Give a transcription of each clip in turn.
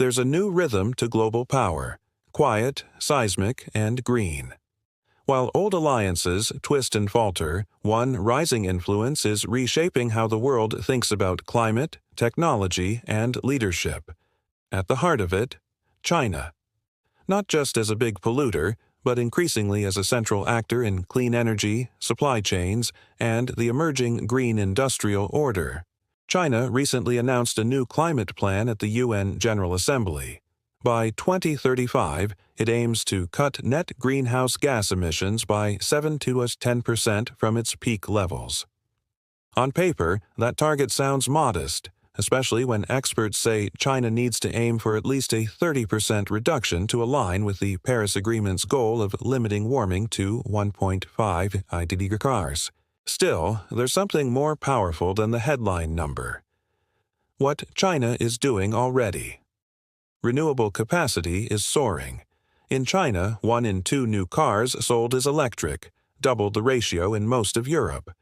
There's a new rhythm to global power: quiet, seismic, and green. While old alliances twist and falter, one rising influence is reshaping how the world thinks about climate, technology, and leadership. At the heart of it, China. Not just as a big polluter, but increasingly as a central actor in clean energy, supply chains, and the emerging green industrial order. China recently announced a new climate plan at the UN General Assembly. By 2035, it aims to cut net greenhouse gas emissions by 7 to 10% from its peak levels. On paper, that target sounds modest, especially when experts say China needs to aim for at least a 30% reduction to align with the Paris Agreement's goal of limiting warming to 1.5 degrees. Still, there's something more powerful than the headline number. What China is doing already. Renewable capacity is soaring. In China, 1 in 2 new cars sold is electric, double the ratio in most of Europe.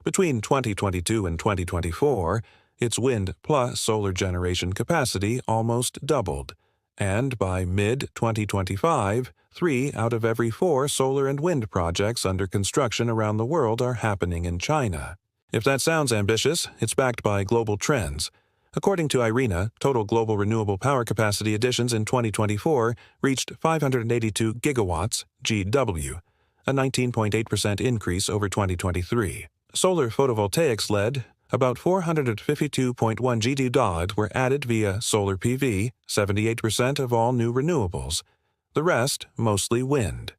Between 2022 and 2024, its wind plus solar generation capacity almost doubled, and by mid-2025, 3 out of every 4 solar and wind projects under construction around the world are happening in China. If that sounds ambitious, it's backed by global trends. According to IRENA, total global renewable power capacity additions in 2024 reached 582 gigawatts GW, a 19.8% increase over 2023. Solar photovoltaics led. About 452.1 GW were added via solar PV, 78% of all new renewables. The rest, mostly wind.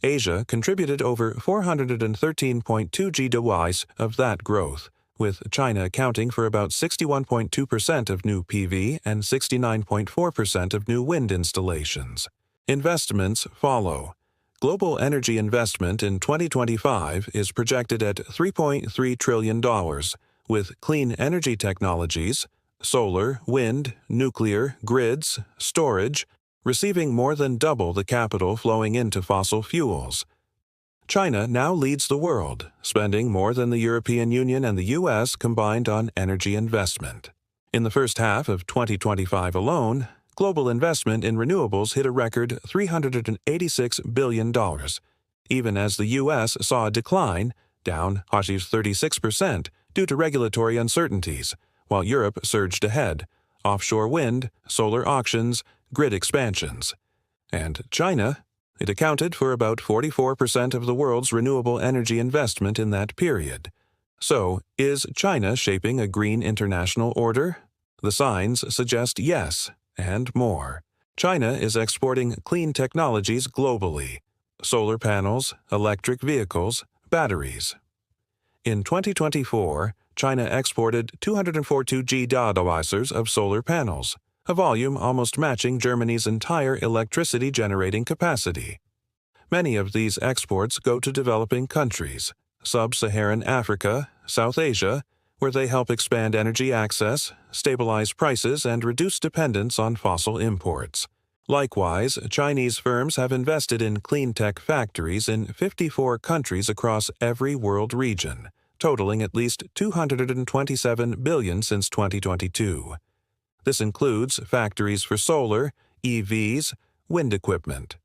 Asia contributed over 413.2 GW of that growth, with China accounting for about 61.2% of new PV and 69.4% of new wind installations. Investments follow. Global energy investment in 2025 is projected at $3.3 trillion, with clean energy technologies, solar, wind, nuclear, grids, storage, receiving more than double the capital flowing into fossil fuels. China now leads the world, spending more than the European Union and the U.S. combined on energy investment. In the first half of 2025 alone, global investment in renewables hit a record $386 billion, even as the U.S. saw a decline, down 36%, due to regulatory uncertainties, while Europe surged ahead: offshore wind, solar auctions, grid expansions. And China? It accounted for about 44% of the world's renewable energy investment in that period. So, is China shaping a green international order? The signs suggest yes, and more. China is exporting clean technologies globally: solar panels, electric vehicles, batteries. In 2024, China exported 242 GWh of solar panels, a volume almost matching Germany's entire electricity generating capacity. Many of these exports go to developing countries, Sub-Saharan Africa, South Asia, where they help expand energy access, stabilize prices, and reduce dependence on fossil imports. Likewise, Chinese firms have invested in clean tech factories in 54 countries across every world region, totaling at least $227 billion since 2022. This includes factories for solar, EVs, wind equipment.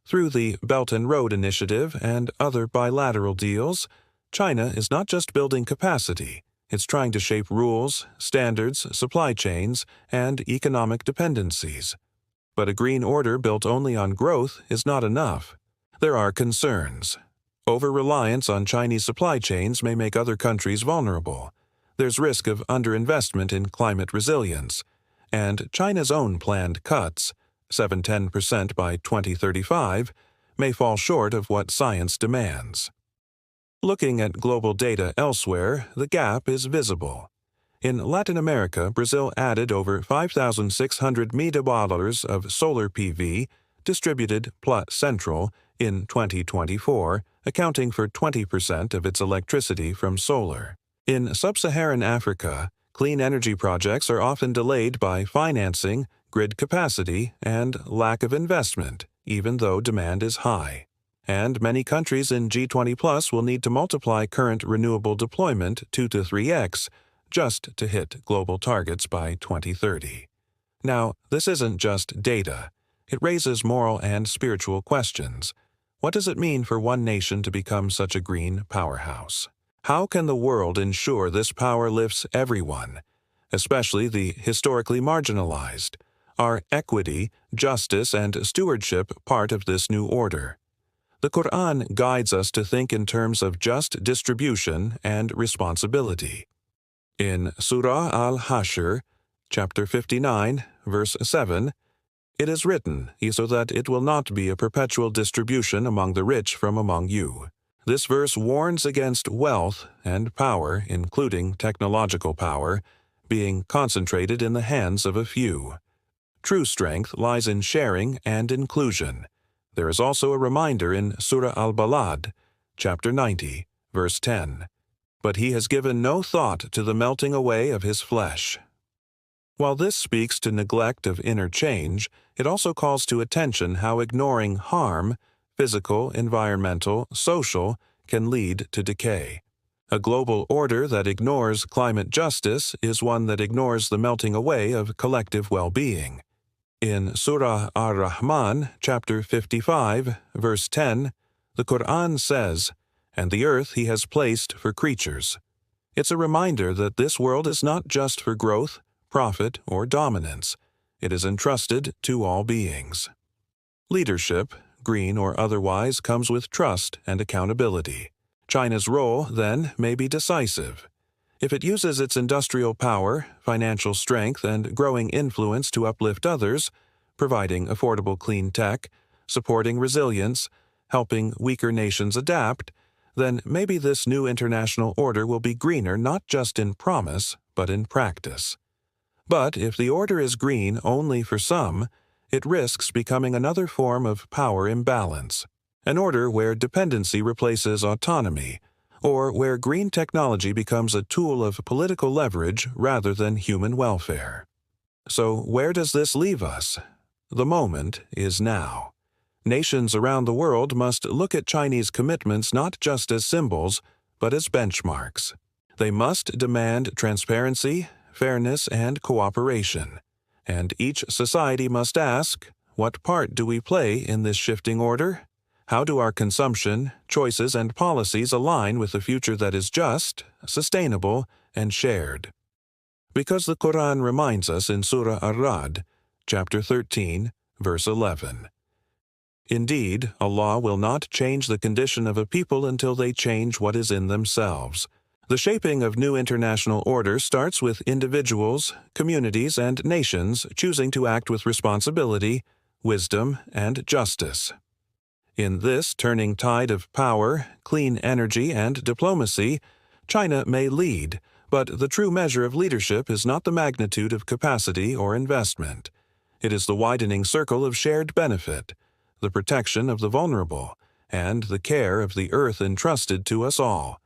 Through the Belt and Road Initiative and other bilateral deals, China is not just building capacity, it's trying to shape rules, standards, supply chains, and economic dependencies. But a green order built only on growth is not enough. There are concerns. Over-reliance on Chinese supply chains may make other countries vulnerable. There's risk of underinvestment in climate resilience. And China's own planned cuts, 7–10% by 2035, may fall short of what science demands. Looking at global data elsewhere, the gap is visible. In Latin America, Brazil added over 5,600 MWh of solar PV, distributed plus central, in 2024, accounting for 20% of its electricity from solar. In Sub-Saharan Africa, clean energy projects are often delayed by financing, grid capacity, and lack of investment, even though demand is high. And many countries in G20+ will need to multiply current renewable deployment 2 to 3x just to hit global targets by 2030. Now, this isn't just data. It raises moral and spiritual questions. What does it mean for one nation to become such a green powerhouse? How can the world ensure this power lifts everyone, especially the historically marginalized? Are equity, justice, and stewardship part of this new order? The Quran guides us to think in terms of just distribution and responsibility. In Surah Al-Hashr, chapter 59, verse 7, it is written, so that it will not be a perpetual distribution among the rich from among you. This verse warns against wealth and power, including technological power, being concentrated in the hands of a few. True strength lies in sharing and inclusion. There is also a reminder in Surah Al-Balad, chapter 90, verse 10. But he has given no thought to the melting away of his flesh. While this speaks to neglect of inner change, it also calls to attention how ignoring harm, physical, environmental, social, can lead to decay. A global order that ignores climate justice is one that ignores the melting away of collective well-being. In Surah Ar-Rahman, chapter 55, verse 10, the Quran says, "And the earth he has placed for creatures." It's a reminder that this world is not just for growth, profit, or dominance. It is entrusted to all beings. Leadership, green or otherwise, comes with trust and accountability. China's role, then, may be decisive. If it uses its industrial power, financial strength, and growing influence to uplift others, providing affordable clean tech, supporting resilience, helping weaker nations adapt, then maybe this new international order will be greener not just in promise, but in practice. But if the order is green only for some, it risks becoming another form of power imbalance, an order where dependency replaces autonomy, or where green technology becomes a tool of political leverage rather than human welfare. So where does this leave us? The moment is now. Nations around the world must look at Chinese commitments not just as symbols, but as benchmarks. They must demand transparency, fairness, and cooperation. And each society must ask, what part do we play in this shifting order? How do our consumption, choices, and policies align with a future that is just, sustainable, and shared? Because the Quran reminds us in Surah Ar-Ra'd, chapter 13, verse 11. Indeed, Allah will not change the condition of a people until they change what is in themselves. The shaping of new international order starts with individuals, communities, and nations choosing to act with responsibility, wisdom, and justice. In this turning tide of power, clean energy, and diplomacy, China may lead, but the true measure of leadership is not the magnitude of capacity or investment. It is the widening circle of shared benefit, the protection of the vulnerable, and the care of the earth entrusted to us all.